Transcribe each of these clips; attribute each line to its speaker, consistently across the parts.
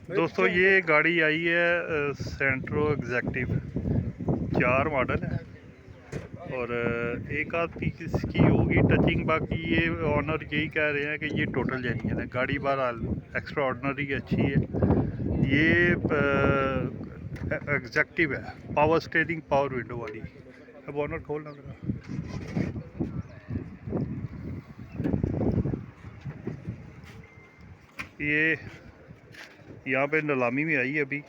Speaker 1: दोस्तों ये गाड़ी आई है सेंट्रो एग्जैक्टिव 4 मॉडल है और एक आध पीस इसकी होगी टचिंग, बाकी ये ऑनर यही कह रहे हैं कि ये टोटल जेन्युइन है। गाड़ी बहरहाल एक्स्ट्रा ऑर्डनरी अच्छी है। ये एग्जैक्टिव है, पावर स्टीयरिंग पावर विंडो वाली। अब ऑनर खोलना जरा। ये यहाँ पे नीलामी में आई है अभी।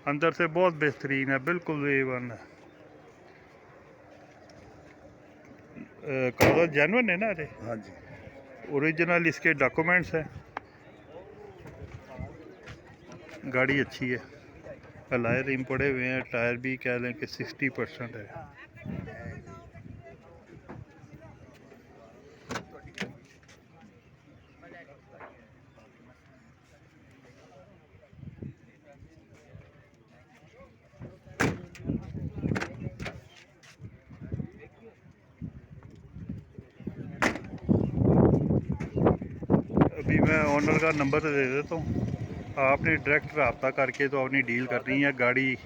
Speaker 1: अंदर से बहुत बेहतरीन है, बिल्कुल A1 है। कागज जेन्युइन है ना? अरे
Speaker 2: हाँ जी,
Speaker 1: ओरिजिनल इसके डॉक्यूमेंट्स हैं। गाड़ी अच्छी है, अलॉय रिम पड़े हुए हैं, टायर भी कह लें कि 60% है। अभी मैं ओनर का नंबर दे देता हूँ, आपने डायरेक्ट रब्ता करके तो अपनी डील करनी है। गाड़ी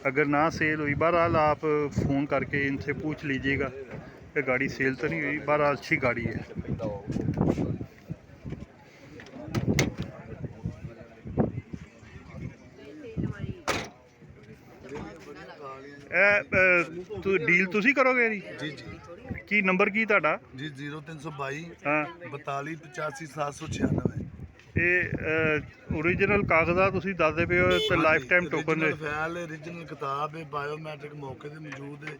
Speaker 1: अगर ना सेल हुई, बहरहाल आप फ़ोन करके इनसे पूछ लीजिएगा कि गाड़ी सेल तो नहीं हुई। बहरहाल अच्छी गाड़ी है। तो डील तुसी करोगे जी?
Speaker 2: जी जी
Speaker 1: की नंबर की ਤੁਹਾਡਾ?
Speaker 2: जी 0322
Speaker 1: हाँ
Speaker 2: 42 85 796।
Speaker 1: ਇਹ ओरिजिनल कागज़ात ਤੁਸੀਂ ਦੱਸਦੇ ਪਏ ਹੋ ਤੇ ਲਾਈਫ ਟਾਈਮ ਟੋਕਨ
Speaker 2: रीजनल फैल है, रीजनल किताब है, बायोमैट्रिक मौके से मौजूद है,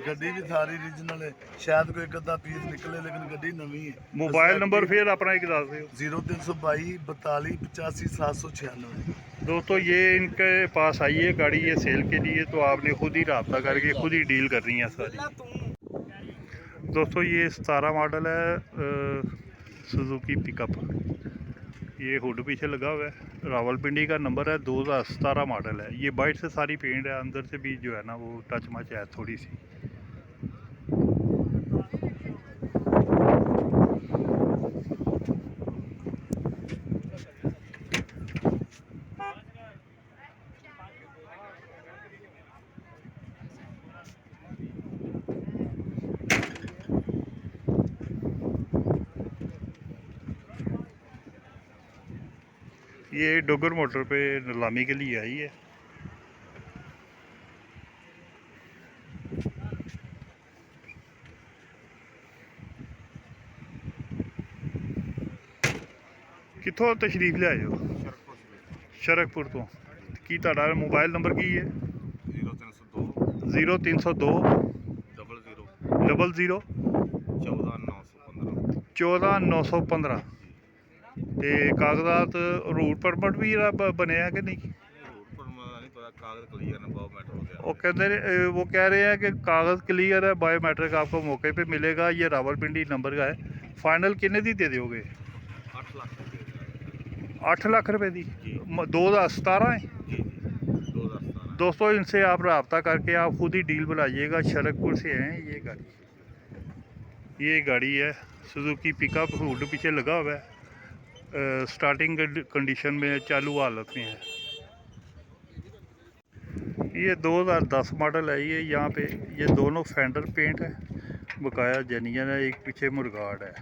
Speaker 2: गड्डी भी सारी रीजनल है। शायद कोई एक अद्धा पीस निकले लेकिन गड्डी नवी है।
Speaker 1: मोबाइल नंबर फिर अपना एक दस दो।
Speaker 2: 0322 42 85 796।
Speaker 1: दोस्तों ये इनके पास आई है गाड़ी, ये सेल के लिए, तो आपने खुद ही रब्ता करके खुद ही डील करनी है सारी। दोस्तों ये 17 मॉडल है सुजुकी पिकअप। ये हुड पीछे लगा हुआ है, रावलपिंडी का नंबर है, 2017 मॉडल है। ये बाइट से सारी पेंट है, अंदर से भी जो है ना वो टच मच है थोड़ी सी। ये डोगर मोटर पे नीलामी के लिए आई है। कितों तशरीफ ले आए हो? शरकपुर तो। की ਤੁਹਾਡਾ मोबाइल नंबर की है? 0302 00 14 915। ਤੇ ਕਾਗਜ਼ਾਤ रूट परमिट भी बनया कि नहीं? वो कहते वो कह रहे हैं कि कागज़ क्लियर है, बायोमेट्रिक आपको मौके पे मिलेगा। ये रावलपिंडी नंबर का है। फाइनल किन्ने दी दे दोगे? 8 लाख रुपए दी 2017 है। दोस्तों इनसे आप रब्ता करके आप खुद ही डील बनाइएगा। शरकपुर से हैं ये गाड़ी है सुजुकी पिकअप, हुड पीछे लगा हुआ है, स्टार्टिंग कंडीशन में, चालू हालत में है। ये 2010 मॉडल है। ये यहाँ पे ये दोनों फेंडर पेंट है, बकाया जेन्युइन है। एक पीछे मुरगाड है।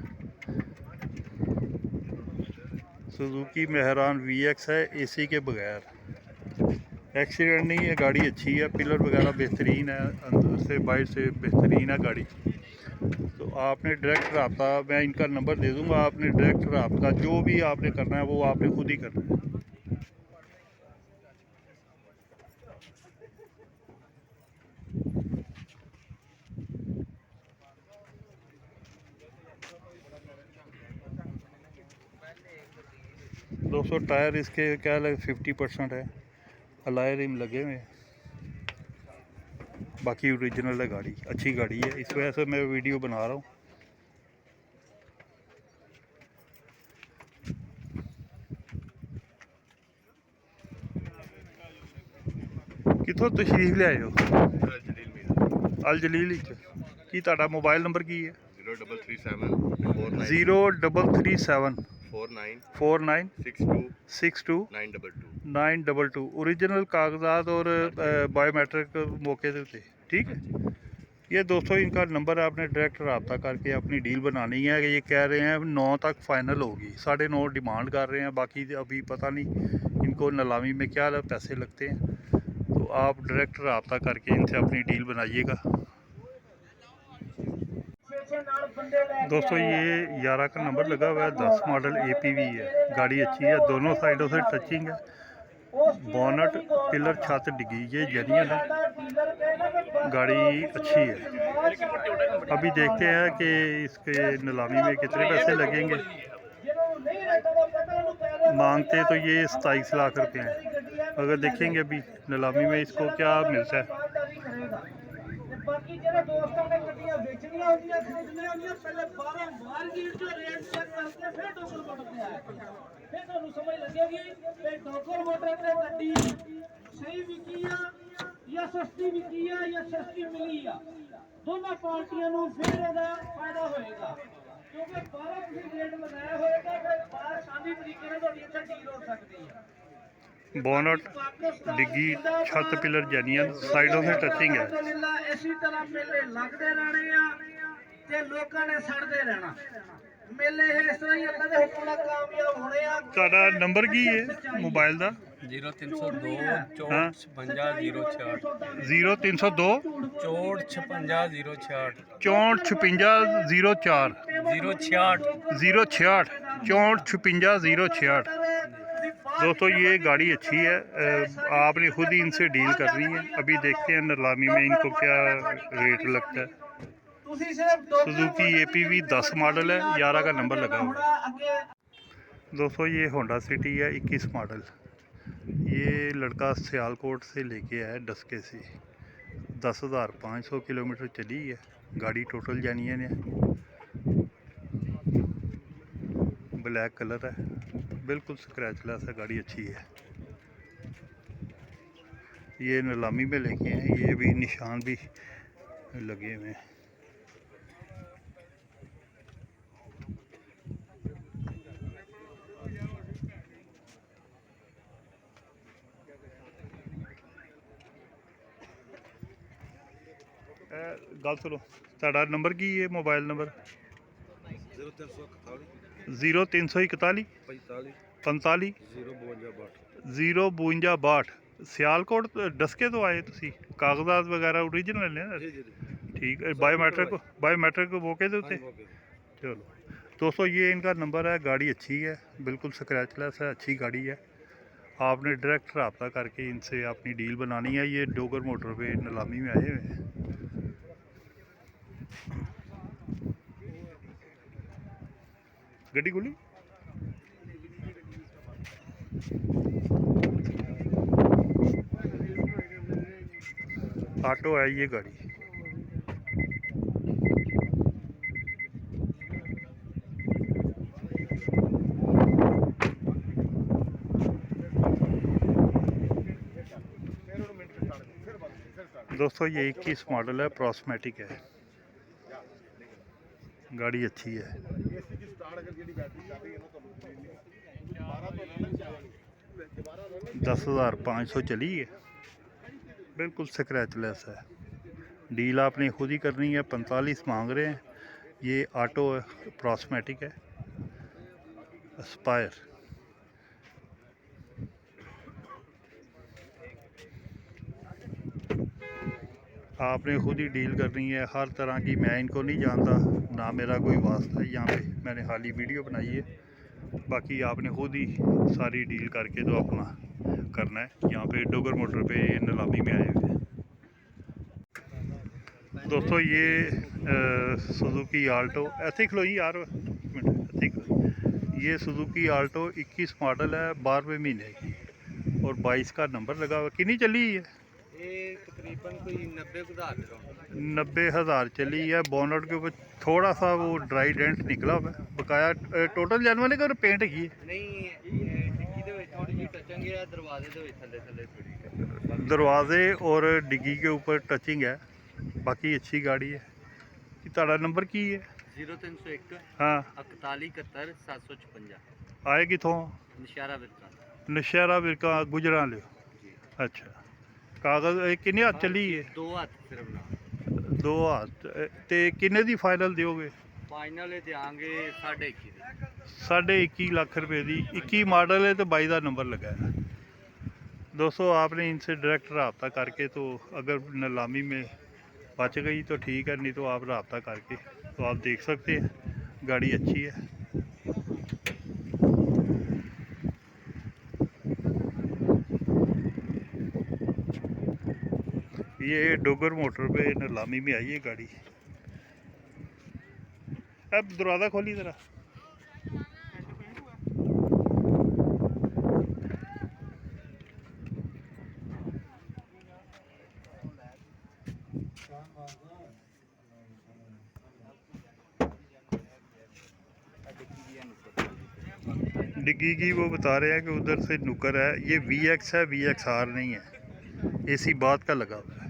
Speaker 1: सुजुकी मेहरान VX है, AC के बगैर। एक्सीडेंट नहीं है, गाड़ी अच्छी है, पिलर वगैरह बेहतरीन है, अंदर से बाहर से बेहतरीन है गाड़ी। तो आपने डायरेक्ट रब्ता, मैं इनका नंबर दे दूंगा, आपने डायरेक्ट रब्ता जो भी आपने करना है वो आपने खुद ही करना है। दोस्तों टायर इसके क्या लगे 50% है, अलॉय रिम लगे हुए हैं, बाकी ओरिजिनल है। गाड़ी अच्छी गाड़ी है, इस वजह से मैं वीडियो बना रहा हूँ। कितों तशरीफ ले आए हो? ਅਲ ਜਲੀਲ ਵਿੱਚ। ਕੀ ਤੁਹਾਡਾ ਮੋਬਾਈਲ ਨੰਬਰ ਕੀ ਹੈ?
Speaker 3: 0337
Speaker 1: 49 62
Speaker 3: 922।
Speaker 1: 922 ओरिजिनल कागजात और बायोमेट्रिक मौके के थे। ठीक है, ये दोस्तों इनका नंबर है, आपने डायरेक्ट रब्ता करके अपनी डील बनानी है। ये कह रहे हैं 9 तक फाइनल होगी, 9.5 डिमांड कर रहे हैं, बाकी अभी पता नहीं इनको नीलामी में क्या पैसे लगते हैं। तो आप डायरेक्ट रब्ता करके इनसे अपनी डील बनाइएगा। दोस्तों ये 11 का नंबर लगा हुआ है, 10 मॉडल APV है, गाड़ी अच्छी है, दोनों साइडों से टचिंग है, बोनट पिलर छत डिगी, ये जेन्युइन है, गाड़ी अच्छी है। अभी देखते हैं कि इसके नीलामी में कितने पैसे लगेंगे। मांगते तो ये 27 लाख रुपए हैं, अगर देखेंगे अभी नीलामी में इसको क्या मिलता है।
Speaker 4: बाकी जो दोस्तों ने गड्डियां बेचनियां होंदियां खरीदनियां होंदियां पहले 12 बार गिर जो रेट चेक करके फिर डोकर मोटर पे आया फिर ਤੁਹਾਨੂੰ ਸਮਝ ਲੱਗੇਗੀ ਕਿ ਡੋकर मोटर ਤੇ ਗੱਡੀ ਸਹੀ ਵਿਕੀ ਆ ਜਾਂ ਸਸਤੀ ਵਿਕੀ ਆ ਜਾਂ ਸਸਤੀ ਮਿਲੀ ਆ। ਦੋਨਾਂ ਪਾਰਟੀਆਂ ਨੂੰ ਫਿਰ ਇਹਦਾ ਫਾਇਦਾ ਹੋਏਗਾ, ਕਿਉਂਕਿ 12 ਤੁਸੀਂ ਰੇਟ ਲਗਾਇਆ ਹੋਏਗਾ ਫਿਰ 12 ਆਸਾਨੀ ਤਰੀਕੇ ਨਾਲ ਤੁਹਾਡੀ ਇੱਥੇ ਡੀਲ ਹੋ ਸਕਦੀ ਹੈ।
Speaker 1: बोनट डिग्गी छत पिलर जेन्युइन, साइडों से टचिंग है।
Speaker 4: इसी तरह मेले लगते रहने ते लोगों ने सड़ते रहना। मेले इस तरह ही अल्लाह दे हुक्म नाल कामयाब होने आ।
Speaker 1: ਤੁਹਾਡਾ ਨੰਬਰ ਕੀ ਹੈ ਮੋਬਾਈਲ ਦਾ?
Speaker 5: 0302 6456
Speaker 1: 0302
Speaker 5: 6456
Speaker 1: 6456
Speaker 5: 066
Speaker 1: 066 6456 दोस्तों ये गाड़ी अच्छी है, आपने खुद ही इनसे डील करनी है। अभी देखते हैं नीलामी में इनको क्या रेट लगता है। सुजुकी APV 10 मॉडल है, 11 का नंबर लगा हुआ है। दोस्तों ये होंडा सिटी है 21 मॉडल, ये लड़का सियालकोट से लेके आया डस्के से, 10,500 किलोमीटर चली है गाड़ी, टोटल जेन्युइन है, ब्लैक कलर है, बिल्कुल स्क्रैचलेस है, गाड़ी अच्छी है। ये नीलामी में लेके हैं, ये भी निशान भी लगे हुए हैं। गल सुनो, ਤੁਹਾਡਾ ਨੰਬਰ ਕੀ ਹੈ ਮੋਬਾਈਲ ਨੰਬਰ? 0341 45 052 सियालकोट डस्के तो आए तुसी, कागजात वगैरह ओरिजिनल ने? ठीक है, बायोमेट्रिक मौके के उत्ते? चलो दोस्तों ये इनका नंबर है, गाड़ी अच्छी है, बिल्कुल स्क्रैचलेस है, अच्छी गाड़ी है। आपने डायरेक्ट रब्ता करके इनसे अपनी डील बनानी है। ये डोगर मोटर पे नीलामी में आए हुए हैं। गड्डी खुली ऑटो है ये गाड़ी। दोस्तों ये 21 मॉडल है, प्रोस्मेटिक है, गाड़ी अच्छी है। 10,500 चली है, बिल्कुल स्क्रैचलेस है। डील आपने खुद ही करनी है, 45 मांग रहे हैं। ये ऑटो है, प्रोस्मेटिक है, एस्पायर। आपने खुद ही डील करनी है हर तरह की। मैं इनको नहीं जानता, ना मेरा कोई वास्ता है यहाँ पे, मैंने हाल ही वीडियो बनाई है। बाकी आपने खुद ही सारी डील करके तो अपना करना है। यहाँ पे डोगर मोटर पे नीलामी में आए हुए हैं। दोस्तों ये सुजुकी आल्टो, ऐसे ही खलोई यार, ऐसे ही खलोई। ये सुजुकी आल्टो 21 मॉडल है, 12वें महीने की और 22 का नंबर लगा हुआ। कितनी चली है?
Speaker 5: तकरीबन कोई
Speaker 1: 90,000 चली है। बोनट के ऊपर थोड़ा सा वो ड्राई डेंट निकला हुआ है, बकाया टोटल जेन्युइन है कि पेंट की है?
Speaker 5: नहीं डिग्गी दे विच थोड़ी जी टचिंग है, दरवाजे दे विच थल्ले थल्ले थोड़ी।
Speaker 1: दरवाजे और डिग्गी के ऊपर टचिंग है। बाकी अच्छी गाड़ी है कि ਤੁਹਾਡਾ ਨੰਬਰ ਕੀ ਹੈ
Speaker 5: 0301
Speaker 1: ਹਾਂ
Speaker 5: 41 71 756
Speaker 1: ਆਏ ਕਿੱਥੋਂ
Speaker 5: ਨਸ਼ਾਰਾ ਵਿਰਕਾ
Speaker 1: ਨਸ਼ਹਿਰਾ ਵਿਰਕਾ ਗੁਜਰਾਂ ਲਿਓ
Speaker 5: ਜੀ
Speaker 1: ਅੱਛਾ ਕਾਗਜ਼ ਇਹ ਕਿੰਨੇ ਹੱਥ ਚੱਲੀ ਹੈ
Speaker 5: 2 ਹੱਥ ਸਿਰਫ ਨਾ
Speaker 1: 2 ਹੱਥ ਤੇ ਕਿੰਨੇ ਦੀ ਫਾਈਨਲ ਦਿਓਗੇ
Speaker 5: ਫਾਈਨਲ ਇਹ ਦਿਆਂਗੇ 21.5
Speaker 1: साढ़े 21 लाख रुपए दी 21 मॉडल है तो 22 का नंबर लगा है। दोस्तों आपने इनसे डायरेक्ट रब्ता करके तो अगर नीलामी में बच गई तो ठीक है, नहीं तो आप रब्ता करके तो आप देख सकते हैं गाड़ी अच्छी है। ये डोगर मोटर पे नीलामी में आई है गाड़ी। अब दरवाज़ा खोली ज़रा। डिग्गी की वो बता रहे हैं कि उधर से नुकर है। ये VX है, VXR नहीं है, AC बाद का लगा हुआ है।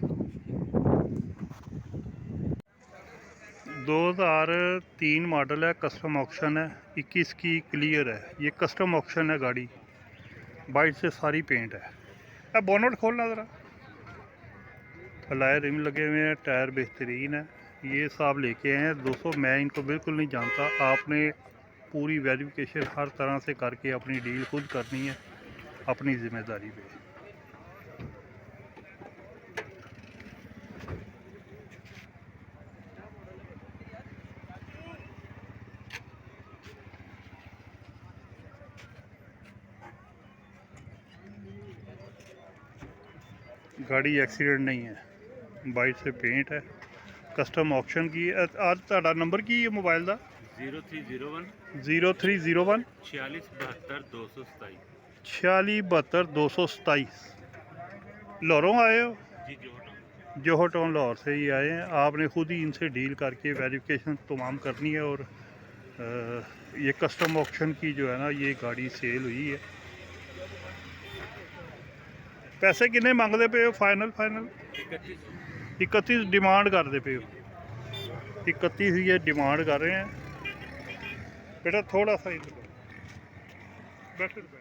Speaker 1: 2003 मॉडल है, कस्टम ऑक्शन है, 21 की क्लियर है। ये कस्टम ऑक्शन है गाड़ी, बाइट से सारी पेंट है। अब बोनट खोलना ज़रा। फलाए रिम लगे हुए हैं, टायर बेहतरीन है। ये साहब लेके आए हैं 200। मैं इनको बिल्कुल नहीं जानता। आपने पूरी वेरिफिकेशन हर तरह से करके अपनी डील खुद करनी है अपनी ज़िम्मेदारी पे। गाड़ी एक्सीडेंट नहीं है, बाइट से पेंट है, कस्टम ऑक्शन की है। आज ਤੁਹਾਡਾ नंबर की है मोबाइल का?
Speaker 3: 0301
Speaker 1: 0301
Speaker 3: 46 72 227
Speaker 1: 46 72 227। लाहौरों आए हो?
Speaker 3: जी जोहर
Speaker 1: जोहर टाउन लाहौर से ही आए हैं। आपने खुद ही इनसे डील करके वेरिफिकेशन तमाम करनी है। और ये कस्टम ऑक्शन की जो है ना, ये गाड़ी सेल हुई है। पैसे कितने मांगते पे हो? फाइनल 31 डिमांड करते पे हो? 31 ये डिमांड कर रहे हैं। बेटा थोड़ा सा इधर बैठो बैठो।